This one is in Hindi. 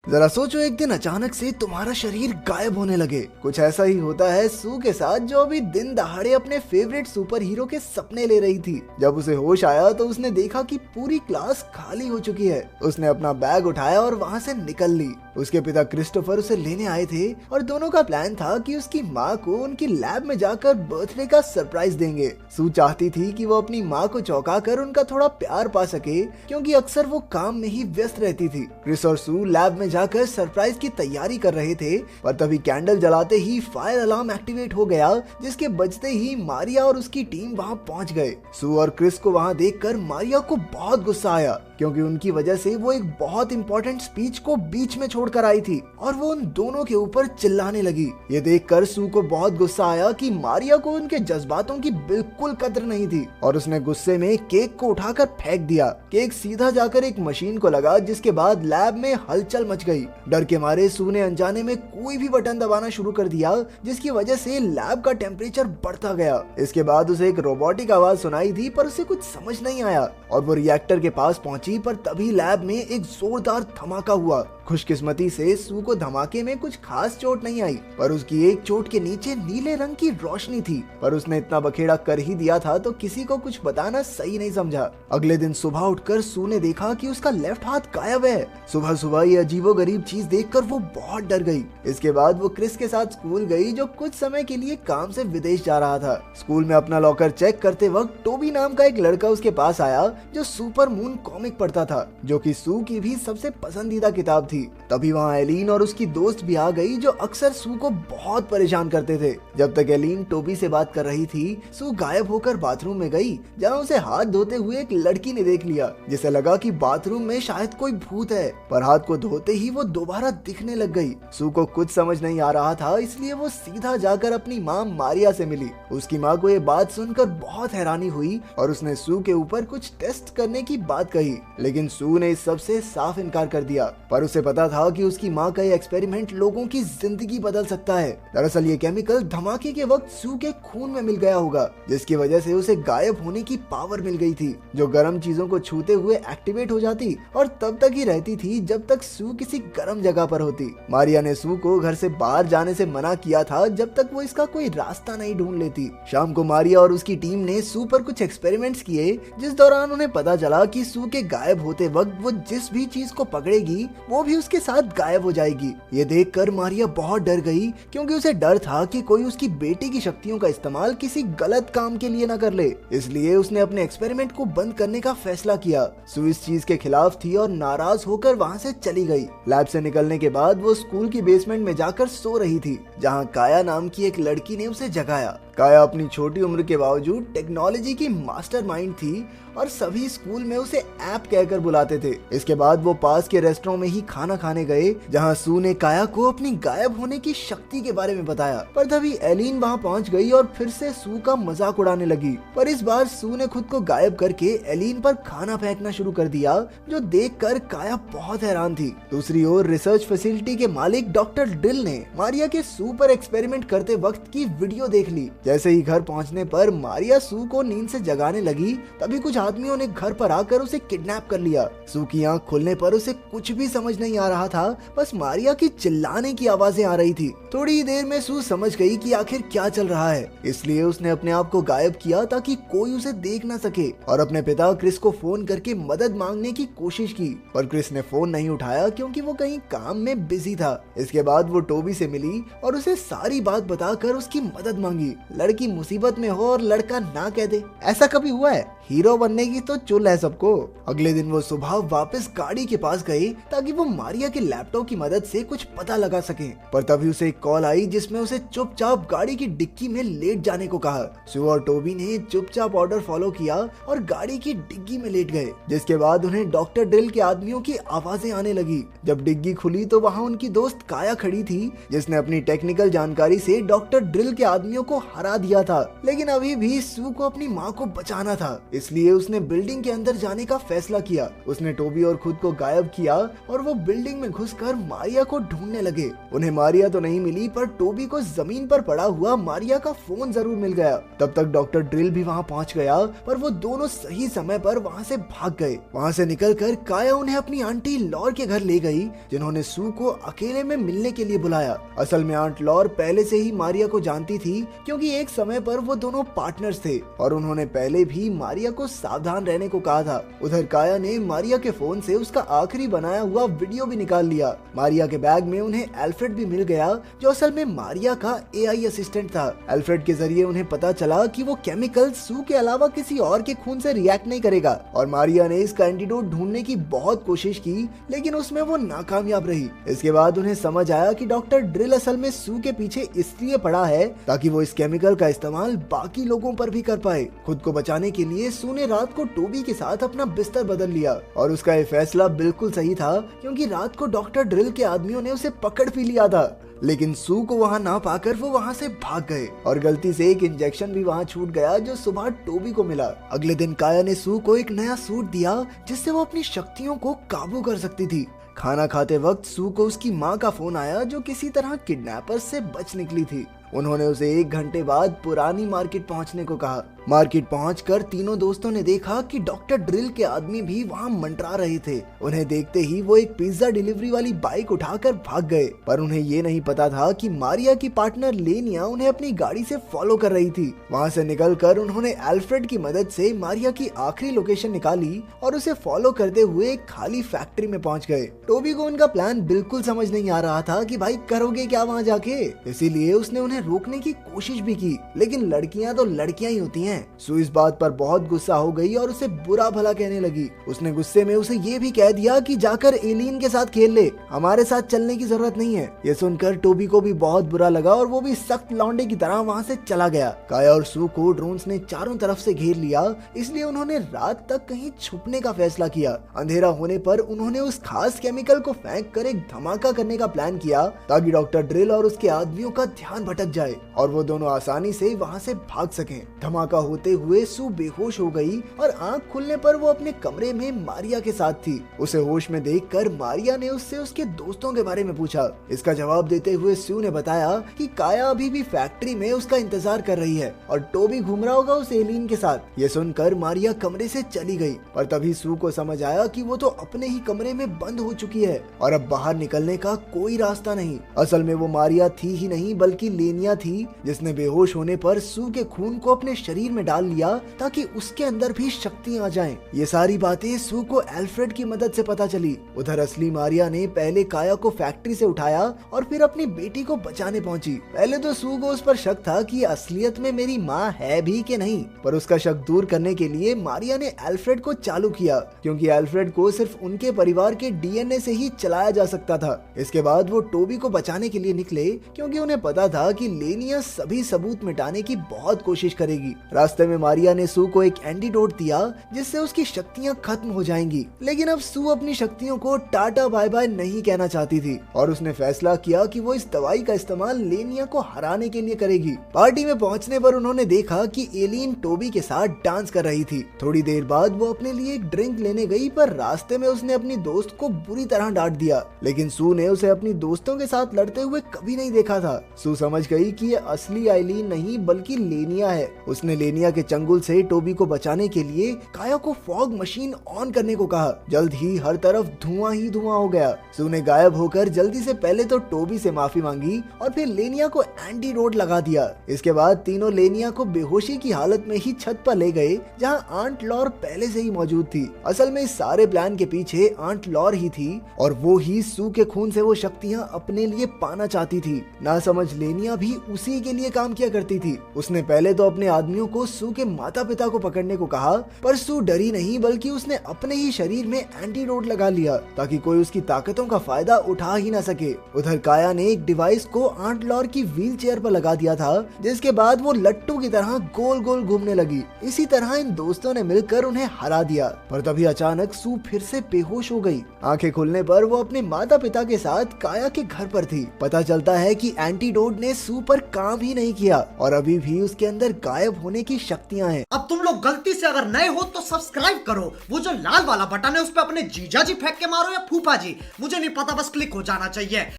जरा सोचो, एक दिन अचानक से तुम्हारा शरीर गायब होने लगे। कुछ ऐसा ही होता है सू के साथ, जो अभी दिन दहाड़े अपने फेवरेट सुपर हीरो के सपने ले रही थी। जब उसे होश आया तो उसने देखा कि पूरी क्लास खाली हो चुकी है। उसने अपना बैग उठाया और वहाँ से निकल ली। उसके पिता क्रिस्टोफर उसे लेने आए थे और दोनों का प्लान था कि उसकी माँ को उनकी लैब में जाकर बर्थडे का सरप्राइज देंगे। सू चाहती थी कि वो अपनी माँ को चौंका कर उनका थोड़ा प्यार पा सके, क्योंकि अक्सर वो काम में ही व्यस्त रहती थी। क्रिस और सू लैब में जाकर सरप्राइज की तैयारी कर रहे थे, पर तभी कैंडल जलाते ही फायर अलार्म एक्टिवेट हो गया, जिसके बजते ही मारिया और उसकी टीम वहां पहुंच गए। सू और क्रिस को वहां देखकर मारिया को बहुत गुस्सा आया, क्योंकि उनकी वजह से वो एक बहुत इंपॉर्टेंट स्पीच को बीच में छोड़कर आई थी और वो उन दोनों के ऊपर चिल्लाने लगी। ये देखकर सू को बहुत गुस्सा आया कि मारिया को उनके जज्बातों की बिल्कुल कद्र नहीं थी और उसने गुस्से में केक को उठाकर फेंक दिया। केक सीधा जाकर एक मशीन को लगा, जिसके बाद लैब में हलचल मच गई। डर के मारे सू ने अनजाने में कोई भी बटन दबाना शुरू कर दिया, जिसकी वजह से लैब का टेम्परेचर बढ़ता गया। इसके बाद उसे एक रोबोटिक आवाज सुनाई दी, पर उसे कुछ समझ नहीं आया और वो रिएक्टर के पास पहुंची, पर तभी लैब में एक जोरदार धमाका हुआ। खुशकिस्मती से सू को धमाके में कुछ खास चोट नहीं आई, पर उसकी एक चोट के नीचे नीले रंग की रोशनी थी। पर उसने इतना बखेड़ा कर ही दिया था तो किसी को कुछ बताना सही नहीं समझा। अगले दिन सुबह उठकर सू ने देखा कि उसका लेफ्ट हाथ गायब है। सुबह सुबह ये अजीबोगरीब चीज देखकर वो बहुत डर गई। इसके बाद वो क्रिस के साथ स्कूल गई, जो कुछ समय के लिए काम से विदेश जा रहा था। स्कूल में अपना लॉकर चेक करते वक्त टोबी नाम का एक लड़का उसके पास आया, जो सुपर मून कॉमिक पढ़ता था, जो कि सू की भी सबसे पसंदीदा किताब थी। तभी वहाँ एलिन और उसकी दोस्त भी आ गई, जो अक्सर सू को बहुत परेशान करते थे। जब तक एलिन टोबी से बात कर रही थी, सू गायब होकर बाथरूम में गई, जहाँ उसे हाथ धोते हुए एक लड़की ने देख लिया, जिसे लगा कि बाथरूम में शायद कोई भूत है। पर हाथ को धोते ही वो दोबारा दिखने लग गई। सू को कुछ समझ नहीं आ रहा था, इसलिए वो सीधा जाकर अपनी माँ मारिया से मिली। उसकी माँ को ये बात सुनकर बहुत हैरानी हुई और उसने सू के ऊपर कुछ टेस्ट करने की बात कही, लेकिन सू ने इस सब से साफ इनकार कर दिया। पर उसे पता था कि उसकी माँ का ये एक्सपेरिमेंट लोगों की जिंदगी बदल सकता है। दरअसल ये केमिकल धमाके के वक्त सू के खून में मिल गया होगा, जिसकी वजह से उसे गायब होने की पावर मिल गई थी, जो गर्म चीजों को छूते हुए एक्टिवेट हो जाती और तब तक ही रहती थी जब तक सू किसी गर्म जगह पर होती। मारिया ने सू को घर से बाहर जाने से मना किया था, जब तक वो इसका कोई रास्ता नहीं ढूंढ लेती। शाम को मारिया और उसकी टीम ने सू पर कुछ एक्सपेरिमेंट्स किए, जिस दौरान उन्हें पता चला कि सू के गायब होते वक्त वो जिस भी चीज को पकड़ेगी वो भी उसके साथ गायब हो जाएगी। ये देखकर मारिया बहुत डर गई, क्योंकि उसे डर था कि कोई उसकी बेटी की शक्तियों का इस्तेमाल किसी गलत काम के लिए न कर ले। इसलिए उसने अपने एक्सपेरिमेंट को बंद करने का फैसला किया। सू इस चीज के खिलाफ थी और नाराज होकर वहाँ से चली गई। लैब से निकलने के बाद वो स्कूल की बेसमेंट में जाकर सो रही थी, जहाँ काया नाम की एक लड़की ने उसे जगाया। काया अपनी छोटी उम्र के बावजूद टेक्नोलॉजी की मास्टरमाइंड थी और सभी स्कूल में उसे ऐप कहकर बुलाते थे। इसके बाद वो पास के रेस्टोरेंट में ही खाना खाने गए, जहां सू ने काया को अपनी गायब होने की शक्ति के बारे में बताया। पर तभी एलिन वहां पहुंच गई और फिर से सू का मजाक उड़ाने लगी। पर इस बार सू ने खुद को गायब करके एलिन पर खाना फेंकना शुरू कर दिया, जो देखकर काया बहुत हैरान थी। दूसरी ओर रिसर्च फैसिलिटी के मालिक डॉक्टर ड्रिल ने मारिया के सू पर एक्सपेरिमेंट करते वक्त की वीडियो देख ली। जैसे ही घर पहुंचने पर मारिया सू को नींद से जगाने लगी, तभी कुछ आदमियों ने घर पर आकर उसे किडनैप कर लिया। सू की आंख खुलने पर उसे कुछ भी समझ नहीं आ रहा था, बस मारिया की चिल्लाने की आवाजें आ रही थी। थोड़ी ही देर में सू समझ गई कि आखिर क्या चल रहा है, इसलिए उसने अपने आप को गायब किया ताकि कोई उसे देख ना सके और अपने पिता क्रिस को फोन करके मदद मांगने की कोशिश की। पर क्रिस ने फोन नहीं उठाया, क्योंकि वो कहीं काम में बिजी था। इसके बाद वो टोबी से मिली और उसे सारी बात बताकर उसकी मदद मांगी। लड़की मुसीबत में हो और लड़का ना कह दे, ऐसा कभी हुआ है? हीरो बनने की तो चुल है सबको। अगले दिन वो सुबह वापस गाड़ी के पास गए ताकि वो मारिया के लैपटॉप की मदद से कुछ पता लगा सके। पर तभी उसे एक कॉल आई, जिसमें उसे चुपचाप गाड़ी की डिक्की में लेट जाने को कहा। सू और टोबी ने चुपचाप ऑर्डर फॉलो किया और गाड़ी की डिग्गी में लेट गए, जिसके बाद उन्हें डॉक्टर ड्रिल के आदमियों की आवाजें आने लगी। जब डिग्गी खुली तो वहाँ उनकी दोस्त काया खड़ी थी, जिसने अपनी टेक्निकल जानकारी से डॉक्टर ड्रिल के आदमियों को हरा दिया था। लेकिन अभी भी सू को अपनी माँ को बचाना था, इसलिए उसने बिल्डिंग के अंदर जाने का फैसला किया। उसने टोबी और खुद को गायब किया और वो बिल्डिंग बिल्डिंग में घुसकर मारिया को ढूंढने लगे। उन्हें मारिया तो नहीं मिली, पर टोबी को जमीन पर पड़ा हुआ मारिया का फोन जरूर मिल गया। तब तक डॉक्टर ड्रिल भी वहाँ पहुँच गया, पर वो दोनों सही समय पर वहाँ से भाग गए। वहाँ से निकलकर काया उन्हें अपनी आंटी लॉर के घर ले गई, जिन्होंने सू को अकेले में मिलने के लिए बुलाया। असल में आंट लॉर पहले से ही मारिया को जानती थी, क्योंकि एक समय पर वो दोनों पार्टनर्स थे और उन्होंने पहले भी मारिया को सावधान रहने को कहा था। उधर काया ने मारिया के फोन से उसका आखिरी बनाया हुआ वीडियो भी निकाल लिया। मारिया के बैग में उन्हें एल्फ्रेड भी मिल गया, जो असल में मारिया का एआई असिस्टेंट था। एल्फ्रेड के जरिए उन्हें पता चला कि वो केमिकल सू के अलावा किसी और के खून से रिएक्ट नहीं करेगा, और मारिया ने इसका एंटीडोट ढूंढने की बहुत कोशिश की, लेकिन उसमें वो नाकामयाब रही। इसके बाद उन्हें समझ आया कि डॉक्टर ड्रिल असल में सू के पीछे इसलिए पड़ा है ताकि वो इस केमिकल का इस्तेमाल बाकी लोगों पर भी कर पाए। खुद को बचाने के लिए सू ने रात को टोबी के साथ अपना बिस्तर बदल लिया, और उसका ये फैसला बिल्कुल सही था, क्योंकि रात को डॉक्टर ड्रिल के आदमियों ने उसे पकड़ भी लिया था। लेकिन सू को वहाँ ना पाकर वो वहाँ से भाग गए, और गलती से एक इंजेक्शन भी वहाँ छूट गया, जो सुबह टोबी को मिला। अगले दिन काया ने सू को एक नया सूट दिया, जिससे वो अपनी शक्तियों को काबू कर सकती थी। खाना खाते वक्त सू को उसकी माँ का फोन आया, जो किसी तरह किडनैपर्स से बच निकली थी। उन्होंने उसे 1 घंटे बाद पुरानी मार्केट पहुंचने को कहा। मार्केट पहुंचकर तीनों दोस्तों ने देखा कि डॉक्टर ड्रिल के आदमी भी वहां मंडरा रहे थे। उन्हें देखते ही वो एक पिज्जा डिलीवरी वाली बाइक उठाकर भाग गए, पर उन्हें ये नहीं पता था कि मारिया की पार्टनर लेनिया उन्हें अपनी गाड़ी से फॉलो कर रही थी। वहां से निकलकर उन्होंने एल्फ्रेड की मदद से मारिया की आखिरी लोकेशन निकाली और उसे फॉलो करते हुए एक खाली फैक्ट्री में पहुंच गए। टोबी को उनका प्लान बिल्कुल समझ नहीं आ रहा था कि भाई करोगे क्या वहाँ जाके, इसीलिए उसने उन्हें रोकने की कोशिश भी की, लेकिन लड़कियां तो लड़कियां ही होती हैं। सू इस बात पर बहुत गुस्सा हो गई और उसे बुरा भला कहने लगी। उसने गुस्से में उसे ये भी कह दिया कि जाकर एलियन के साथ खेल ले, हमारे साथ चलने की जरूरत नहीं है। ये सुनकर टोबी को भी बहुत बुरा लगा और वो भी सख्त लौंडे की तरह वहाँ से चला गया। काया और सू को ड्रोन्स ने चारों तरफ से घेर लिया, इसलिए उन्होंने रात तक कहीं छुपने का फैसला किया। अंधेरा होने पर उन्होंने उस खास केमिकल को फेंक कर एक धमाका करने का प्लान किया, ताकि डॉक्टर ड्रिल और उसके आदमियों का ध्यान भटक जाए और वो दोनों आसानी से वहाँ से भाग सकें। धमाका होते हुए सू बेहोश हो गई और आंख खुलने पर वो अपने कमरे में मारिया के साथ थी। उसे होश में देखकर मारिया ने उससे उसके दोस्तों के बारे में पूछा। इसका जवाब देते हुए सू ने बताया कि काया अभी भी फैक्ट्री में उसका इंतजार कर रही है और टोबी घूम रहा होगा उस एलियन के साथ। ये सुनकर मारिया कमरे से चली गई, पर तभी सू को समझ आया कि वो तो अपने ही कमरे में बंद हो चुकी है और अब बाहर निकलने का कोई रास्ता नहीं। असल में वो मारिया थी ही नहीं, बल्कि लेनिया थी, जिसने बेहोश होने पर सू के खून को अपने शरीर में डाल लिया ताकि उसके अंदर भी शक्तियां आ जाएं। ये सारी बातें सू को एल्फ्रेड की मदद से पता चली। उधर असली मारिया ने पहले काया को फैक्ट्री से उठाया और फिर अपनी बेटी को बचाने पहुंची। पहले तो सू को उस पर शक था कि असलियत में मेरी माँ है भी कि नहीं, पर उसका शक दूर करने के लिए मारिया ने एल्फ्रेड को चालू किया, क्योंकि एल्फ्रेड को सिर्फ उनके परिवार के डीएनए से ही चलाया जा सकता था। इसके बाद वो टोबी को बचाने के लिए निकले, क्योंकि उन्हें पता था कि लेनिया सभी सबूत मिटाने की बहुत कोशिश करेगी। रास्ते में मारिया ने सू को एक एंटीडोट दिया, जिससे उसकी शक्तियां खत्म हो जाएंगी। लेकिन अब सू अपनी शक्तियों को टाटा बाय बाय नहीं कहना चाहती थी और उसने फैसला किया कि वो इस दवाई का इस्तेमाल लेनिया को हराने के लिए करेगी। पार्टी में पहुंचने पर उन्होंने देखा कि एलियन टोबी के साथ डांस कर रही थी। थोड़ी देर बाद वो अपने लिए एक ड्रिंक लेने गई, पर रास्ते में उसने अपनी दोस्त को बुरी तरह डांट दिया। लेकिन सू ने उसे अपनी दोस्तों के साथ लड़ते हुए कभी नहीं देखा था। सू समझ गई कि ये असली एलियन नहीं बल्कि लेनिया है। उसने लेनिया के चंगुल से टोबी को बचाने के लिए काया को फॉग मशीन ऑन करने को कहा। जल्द ही हर तरफ धुआं ही धुआं हो गया। सू ने गायब होकर जल्दी से पहले तो टोबी से माफी मांगी और फिर लेनिया को एंटीडोट लगा दिया। इसके बाद तीनों लेनिया को बेहोशी की हालत में ही छत पर ले गए, जहां आंट लॉर पहले से ही मौजूद थी। असल में इस सारे प्लान के पीछे आंट लॉर ही थी और वो ही सू के खून से वो शक्तियां अपने लिए पाना चाहती थी। ना समझ लेनिया भी उसी के लिए काम किया करती थी। उसने पहले तो अपने आदमियों को सू के माता पिता को पकड़ने को कहा, पर सू डरी नहीं, बल्कि उसने अपने ही शरीर में एंटीडोट लगा लिया ताकि कोई उसकी ताकतों का फायदा उठा ही ना सके। उधर काया ने एक डिवाइस को आंट लॉर की व्हील चेयर पर लगा दिया था, जिसके बाद वो लट्टू की तरह गोल गोल घूमने लगी। इसी तरह इन दोस्तों ने मिलकर उन्हें हरा दिया, पर तभी अचानक सू फिर से बेहोश हो गई। आंखें खुलने पर वो अपने माता पिता के साथ काया के घर पर थी। पता चलता है कि एंटीडोट ने सू पर काम ही नहीं किया और अभी भी उसके अंदर गायब होने की शक्तियाँ हैं। अब तुम लोग गलती से अगर नए हो तो सब्सक्राइब करो, वो जो लाल वाला बटन है उस पर अपने जीजा जी फेंक के मारो या फूफा जी, मुझे नहीं पता, बस क्लिक हो जाना चाहिए।